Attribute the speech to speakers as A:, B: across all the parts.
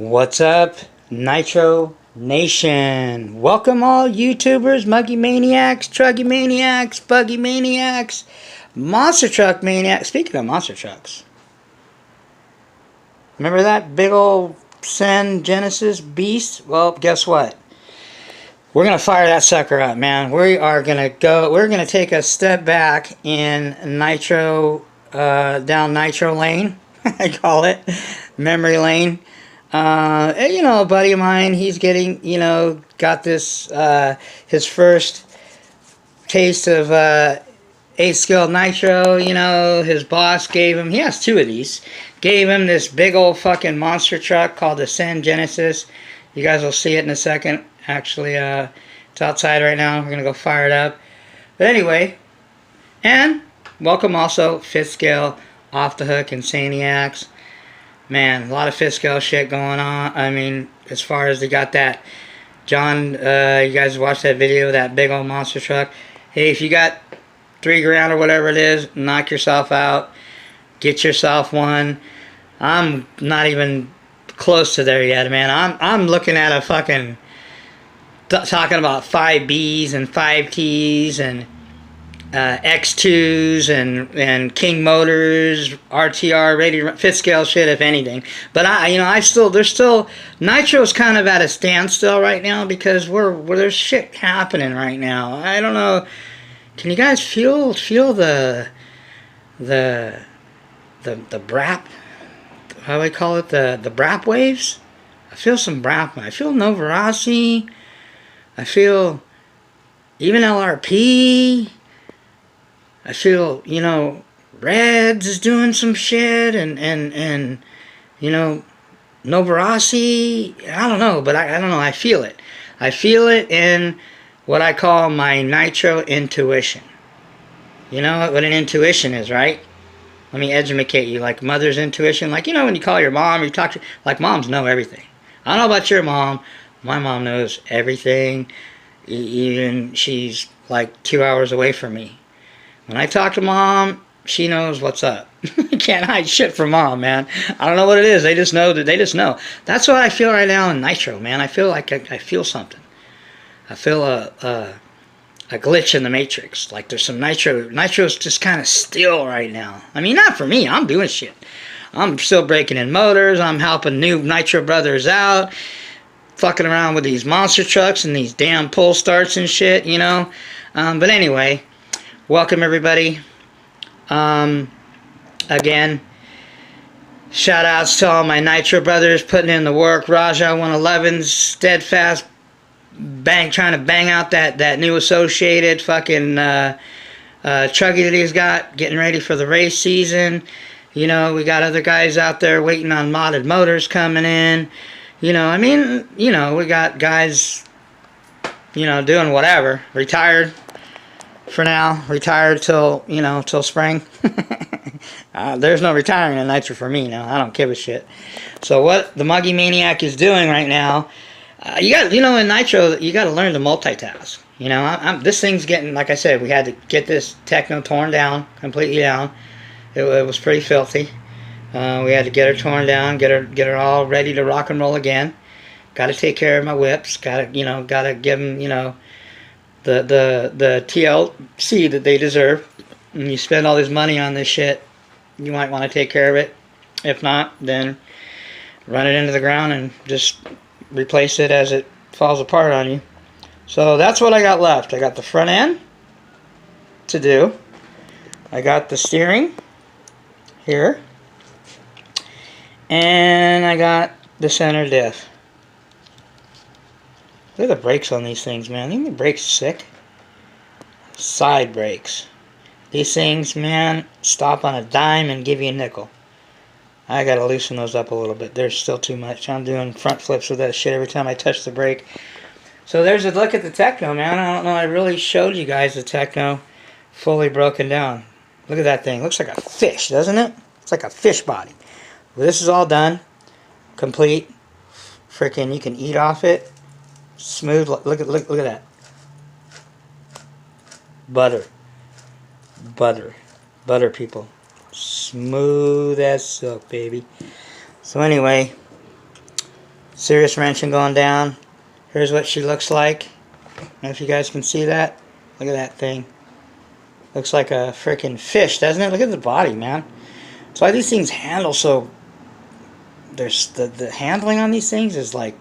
A: What's up, Nitro Nation? Welcome all YouTubers, Muggy Maniacs, Truggy Maniacs, Buggy Maniacs, Monster Truck Maniacs. Speaking of monster trucks, remember that big old Sen Genesis beast? Well, guess what? We're going to fire that sucker up, man. We're going to take a step back in Nitro, down Nitro Lane, I call it, memory lane. You know, a buddy of mine, he's getting, got this, his first taste of 8-skill nitro. His boss gave him, he has 2 of these, gave him this big old fucking monster truck called the Sen Genesis. You guys will see it in a second. Actually, it's outside right now. We're going to go fire it up. But anyway, and welcome also 5th scale, Off the Hook, Insaniacs. Man, a lot of 5th scale shit going on. I mean, as far as they got that, John, you guys watched that video, that big old monster truck. Hey, if you got $3 grand or whatever it is, knock yourself out. Get yourself one. I'm not even close to there yet, man. I'm looking at a fucking, talking about 5Bs and 5Ts and X2s and King Motors, RTR, ready to run, 5th scale shit, if anything. But there's still, Nitro's kind of at a standstill right now because there's shit happening right now. I don't know. Can you guys feel the brap? How do I call it? The brap waves? I feel some brap. I feel no veracity. I feel even LRP. I feel, Reds is doing some shit, and no veracity. I don't know, but I don't know. I feel it. I feel it in what I call my Nitro intuition. You know what an intuition is, right? Let me educate you. Like mother's intuition. Like, when you call your mom, you talk to, like, moms know everything. I don't know about your mom. My mom knows everything. Even she's like 2 hours away from me. When I talk to mom, she knows what's up. You can't hide shit from mom, man. I don't know what it is. They just know that they just know. That's what I feel right now in Nitro, man. I feel like I feel something. I feel a glitch in the Matrix. Like there's some Nitro. Nitro's just kind of still right now. I mean, not for me. I'm doing shit. I'm still breaking in motors. I'm helping new Nitro brothers out. Fucking around with these monster trucks and these damn pull starts and shit, But anyway, welcome everybody. Again, shout outs to all my Nitro brothers putting in the work. Raja 111's steadfast trying to bang out that new associated fucking Chuggy that he's got, getting ready for the race season. We got other guys out there waiting on modded motors coming in. We got guys, doing whatever. Retired for now. Retired till spring. There's no retiring in Nitro for me now. I don't give a shit. So what the Muggy Maniac is doing right now, you got, in Nitro, you got to learn to multitask. This thing's getting, like I said, we had to get this techno torn down, completely down. It was pretty filthy. We had to get her torn down, get her all ready to rock and roll again. Got to take care of my whips. Got to give them, the TLC that they deserve. And you spend all this money on this shit, you might want to take care of it. If not, then run it into the ground and just replace it as it falls apart on you. So that's what I got left. I got the front end to do. I got the steering here. And I got the center diff. Look at the brakes on these things, man. I think the brakes sick. Side brakes. These things, man, stop on a dime and give you a nickel. I gotta loosen those up a little bit. There's still too much. I'm doing front flips with that shit every time I touch the brake. So there's a look at the Techno, man. I don't know. I really showed you guys the Techno fully broken down. Look at that thing. Looks like a fish, doesn't it? It's like a fish body. Well, this is all done, complete. Freaking, you can eat off it. Smooth. Look at that. Butter, people. Smooth as silk, baby. So anyway, Serious wrenching going down. Here's what she looks like. I don't know if you guys can see that. Look at that thing. Looks like a freaking fish, doesn't it? Look at the body, man. That's why these things handle so... There's the handling on these things is like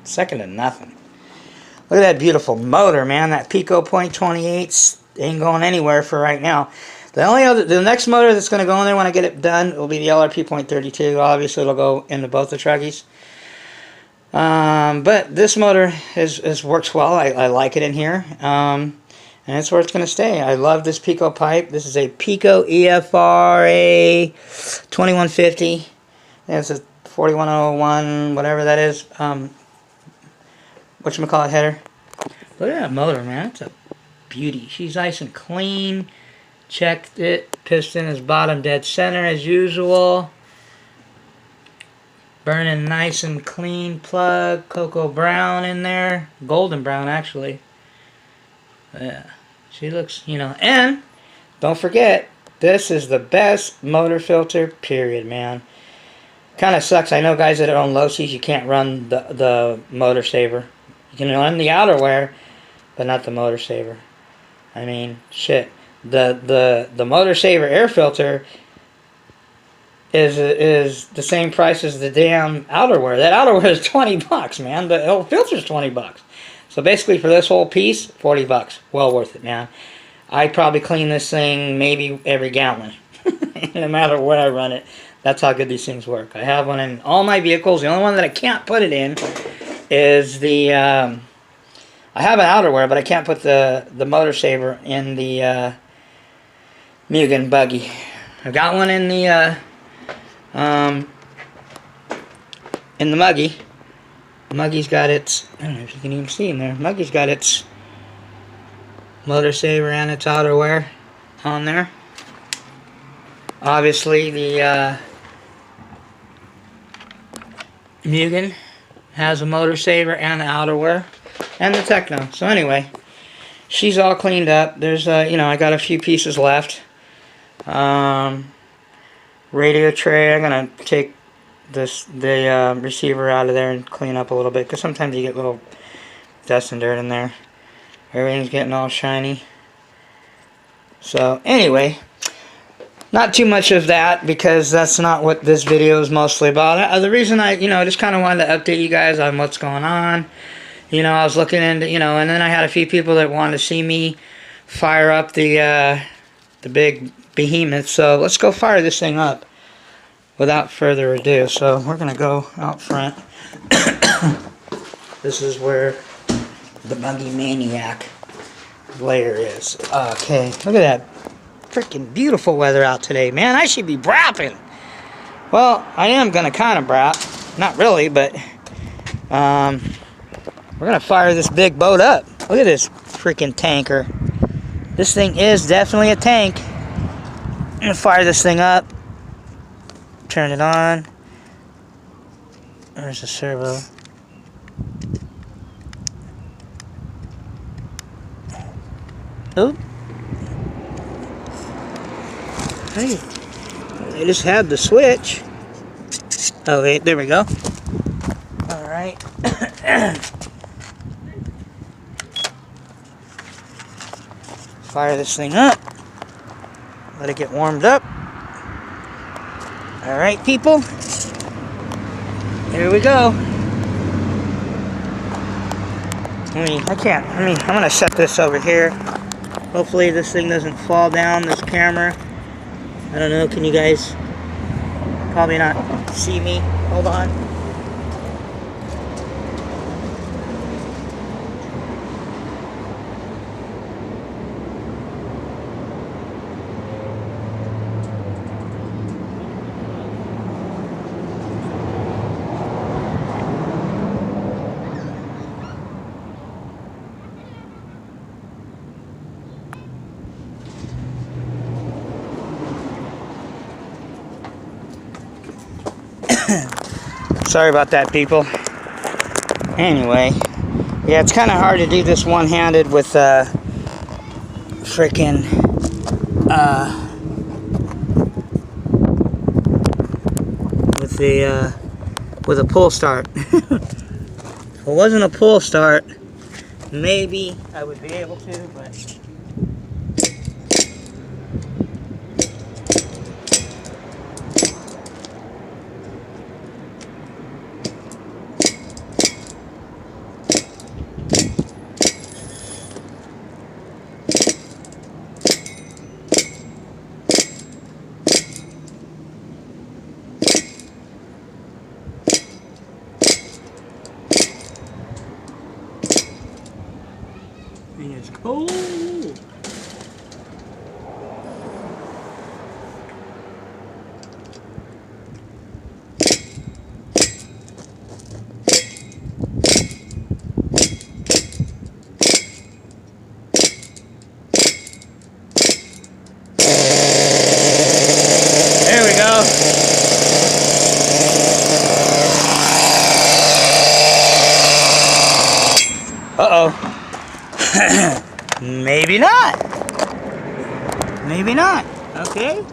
A: second to nothing. Look at that beautiful motor, man. That Pico .28 ain't going anywhere for right now. The next motor that's going to go in there when I get it done will be the LRP .32. Obviously, it'll go into both the truggies. But this motor works well. I like it in here. And that's where it's going to stay. I love this Pico pipe. This is a Pico EFRA 2150. It's a 4101, whatever that is. Whatchamacallit header. Look at that motor, man. It's a beauty. She's nice and clean. Checked it. Piston is bottom dead center as usual. Burning nice and clean plug. Cocoa brown in there. Golden brown, actually. Yeah. She looks, you know. And don't forget, this is the best motor filter, period, man. Kind of sucks. I know guys that own Losis, you can't run the motor saver. You can run the outerwear, but not the motor saver. I mean, shit. The motor saver air filter is the same price as the damn outerwear. That outerwear is 20 bucks, man. The whole filter's 20 bucks. So basically for this whole piece, 40 bucks. Well worth it, man. I probably clean this thing maybe every gallon. No matter where I run it. That's how good these things work. I have one in all my vehicles. The only one that I can't put it in is the... I have an outerwear, but I can't put the motor saver in the Mugen buggy. I've got one in the Muggy. Muggy's got its... I don't know if you can even see in there. Muggy's got its motor saver and its outerwear on there. Obviously, the Mugen has a motor saver and an outerwear, and the Techno. So anyway, she's all cleaned up. There's you know, I got a few pieces left. Radio tray. I'm gonna take the receiver out of there and clean up a little bit, because sometimes you get little dust and dirt in there. Everything's getting all shiny. So anyway. Not too much of that, because that's not what this video is mostly about. The reason I, just kind of wanted to update you guys on what's going on. I was looking into, and then I had a few people that wanted to see me fire up the big behemoth. So let's go fire this thing up without further ado. So we're going to go out front. This is where the Buggy Maniac layer is. Okay, look at that. Freaking beautiful weather out today, man. I should be brapping. Well, I am gonna kind of brap. Not really, but we're gonna fire this big boat up. Look at this freaking tanker. This thing is definitely a tank. I'm gonna fire this thing up. Turn it on. There's the servo. Oop. Hey, they just had the switch. Oh, wait, there we go. Alright. Fire this thing up. Let it get warmed up. Alright, people. Here we go. I'm gonna set this over here. Hopefully this thing doesn't fall down, this camera. I don't know, can you guys probably not see me? Hold on. Sorry about that, people. Anyway, yeah, it's kind of hard to do this one-handed with freaking with the with a pull start. If it wasn't a pull start, maybe I would be able to, but it's cold. There we go. Uh-oh. Maybe not. Maybe not. Okay.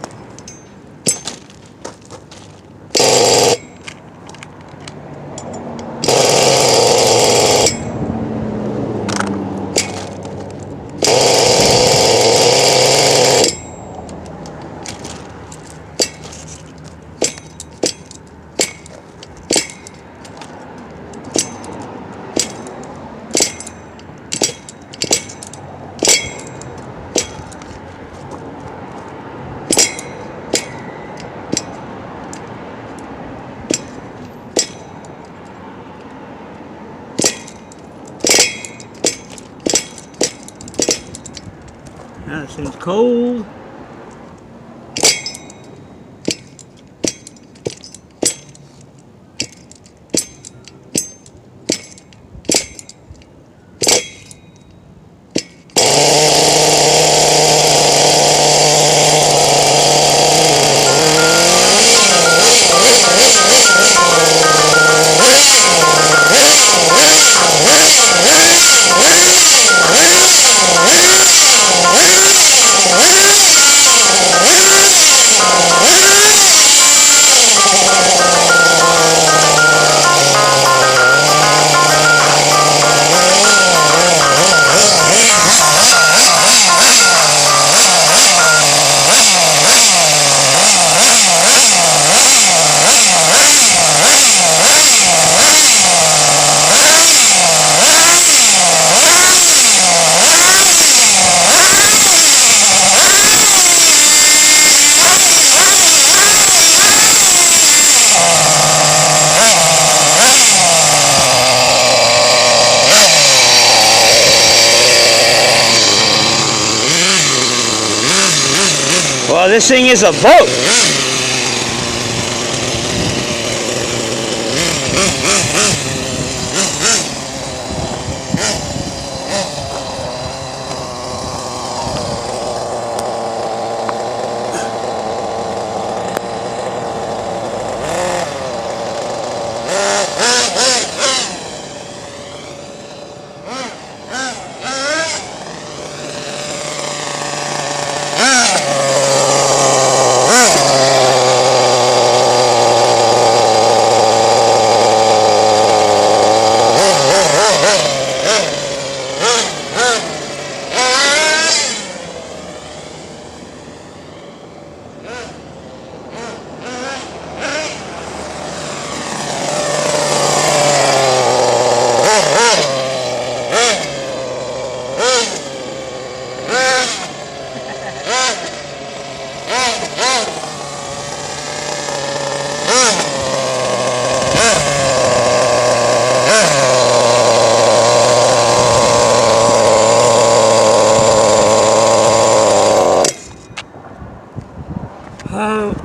A: That seems cold. Well, this thing is a boat.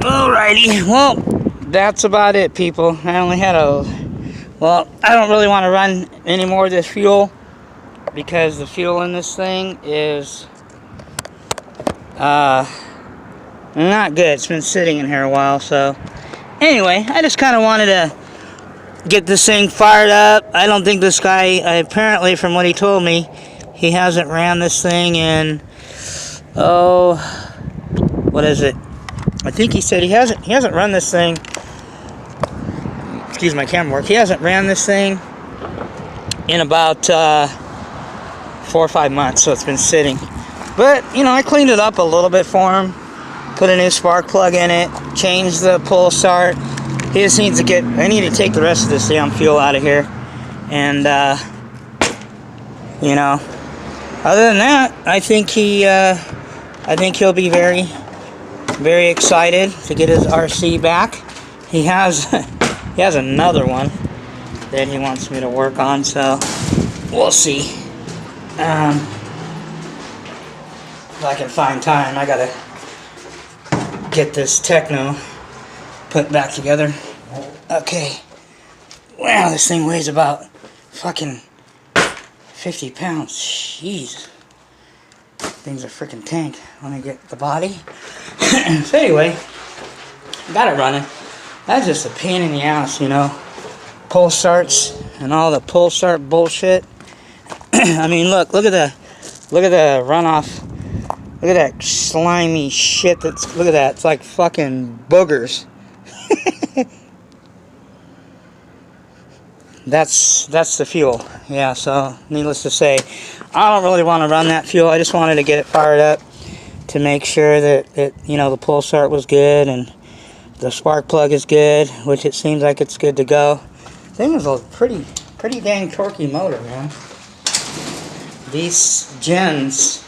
A: Alrighty, well, that's about it, people. I only had well, I don't really want to run any more of this fuel because the fuel in this thing is not good. It's been sitting in here a while, so anyway, I just kind of wanted to get this thing fired up. I don't think this guy, apparently from what he told me, he hasn't ran this thing in, oh, what is it? I think he said he hasn't run this thing excuse my camera work. He hasn't ran this thing in about 4 or 5 months, so it's been sitting. But, you know, I cleaned it up a little bit for him. Put a new spark plug in it. Changed the pull start. He just needs to get... I need to take the rest of this damn fuel out of here. And, you know, other than that, I think he'll be very, very excited to get his RC back. He has another one that he wants me to work on, so we'll see. If I can find time, I gotta get this Techno put back together. Okay. Wow, this thing weighs about fucking 50 pounds. Jeez. Thing's a freaking tank. Let me get the body. So anyway, got it running. That's just a pain in the ass, you know. Pull starts and all the pull start bullshit. I mean, look at the runoff. Look at that slimy shit. Look at that. It's like fucking boogers. That's the fuel. Yeah, so needless to say, I don't really want to run that fuel. I just wanted to get it fired up to make sure that you know, the pull start was good and the spark plug is good, which it seems like it's good to go. Thing is a pretty dang torquey motor, man. These gens,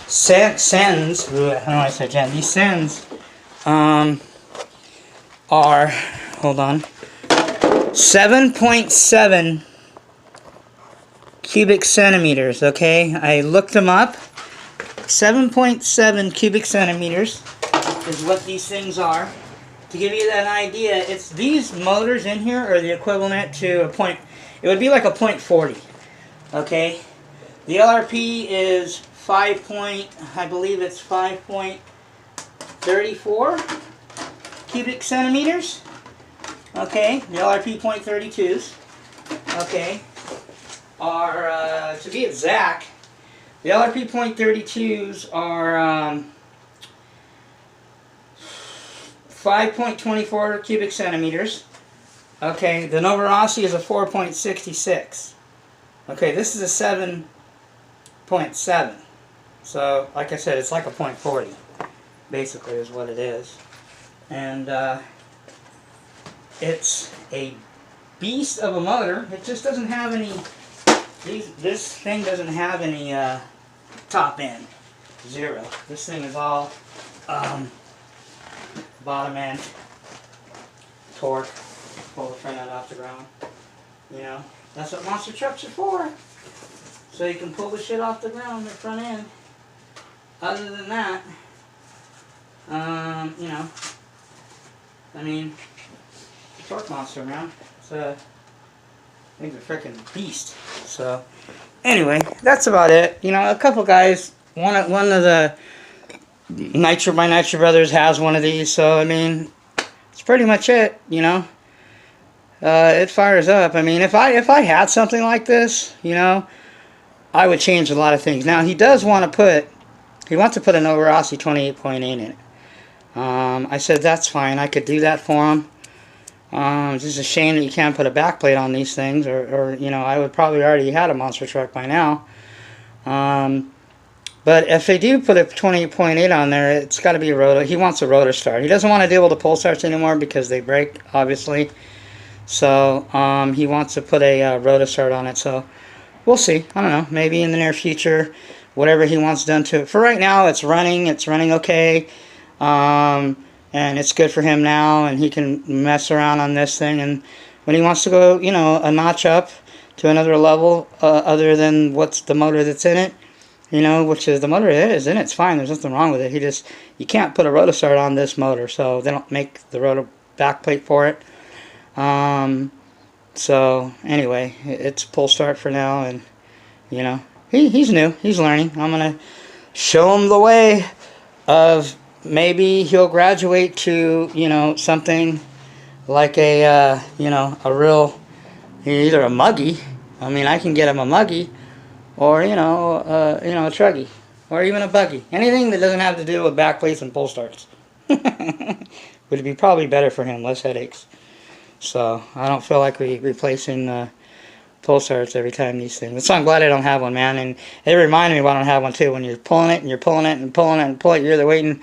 A: sends, I don't know why I said gen. These sends are, hold on, 7.7 cubic centimeters, okay? I looked them up. 7.7 cubic centimeters is what these things are. To give you that idea, it's these motors in here are the equivalent to a point, it would be like a .40, okay? The LRP is I believe it's 5.34 cubic centimeters. Okay, the LRP .32s, okay, are, to be exact, the LRP .32s are 5.24 cubic centimeters. Okay, the Novorossi is a 4.66. Okay, this is a 7.7. So, like I said, it's like a .40, basically, is what it is. And, it's a beast of a motor. It just doesn't have any, this thing doesn't have any top end. Zero. This thing is all bottom end torque. Pull the front end off the ground. You know, that's what monster trucks are for. So you can pull the shit off the ground, the front end. Other than that, you know, I mean, torque monster, man. It's a freaking beast. So, anyway, that's about it. You know, a couple guys, one of the Nitro by Nitro Brothers has one of these. So, I mean, it's pretty much it. You know, it fires up. I mean, if I had something like this, you know, I would change a lot of things. Now, he does want to put, he wants to put a Novorossi 28.8 in it. I said that's fine. I could do that for him. It's just a shame that you can't put a backplate on these things, or you know, I would probably already had a monster truck by now. But if they do put a 28.8 on there, it's got to be a rotor. He wants a rotor start. He doesn't want to deal with the pull starts anymore because they break, obviously. So he wants to put a rotor start on it. So we'll see. I don't know. Maybe in the near future, whatever he wants done to it. For right now, it's running. It's running okay. And it's good for him now, and he can mess around on this thing. And when he wants to go, you know, a notch up to another level, other than what's the motor that's in it, you know, which is the motor that is in it, it's fine. There's nothing wrong with it. You can't put a rotor start on this motor, so they don't make the rotor backplate for it. So anyway, it's pull start for now, and you know, he's new. He's learning. I'm gonna show him the way of. Maybe he'll graduate to, you know, something like a, you know, a real, either a muggy. I mean, I can get him a muggy, or, you know, a truggy, or even a buggy. Anything that doesn't have to do with backplates and pull starts. Would be probably better for him, less headaches. So I don't feel like replacing pulsars every time these things. So I'm glad I don't have one, man. And it reminded me why I don't have one too. When you're pulling it and you're pulling it and pulling it and pulling it, you're either waiting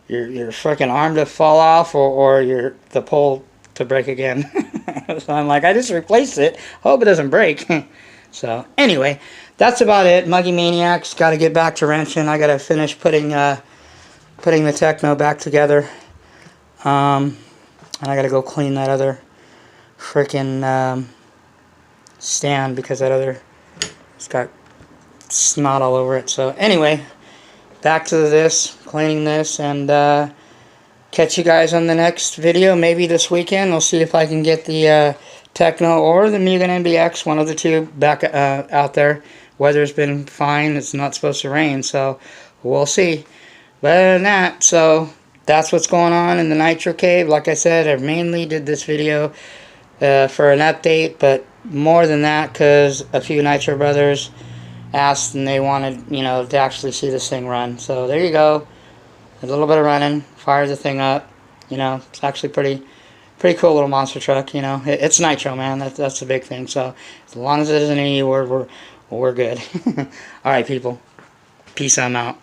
A: your freaking arm to fall off or the pole to break again. So I'm like, I just replaced it. Hope it doesn't break. So anyway, that's about it. Muggy Maniacs. Got to get back to wrenching. I got to finish putting the Techno back together. And I got to go clean that other freaking stand because that other, it's got snot all over it. So anyway, back to this, cleaning this, and catch you guys on the next video. Maybe this weekend. We'll see if I can get the Techno or the Mugen MBX, one of the two, back out there. Weather's been fine. It's not supposed to rain, so we'll see. But other than that, so that's what's going on in the Nitro Cave. Like I said, I mainly did this video for an update, but more than that, because a few Nitro brothers asked and they wanted, you know, to actually see this thing run. So there you go. A little bit of running, fire the thing up. You know, it's actually pretty cool little monster truck. You know, it's Nitro, man. That's the big thing. So as long as it isn't an eword, we're good. All right, people. Peace. I'm out.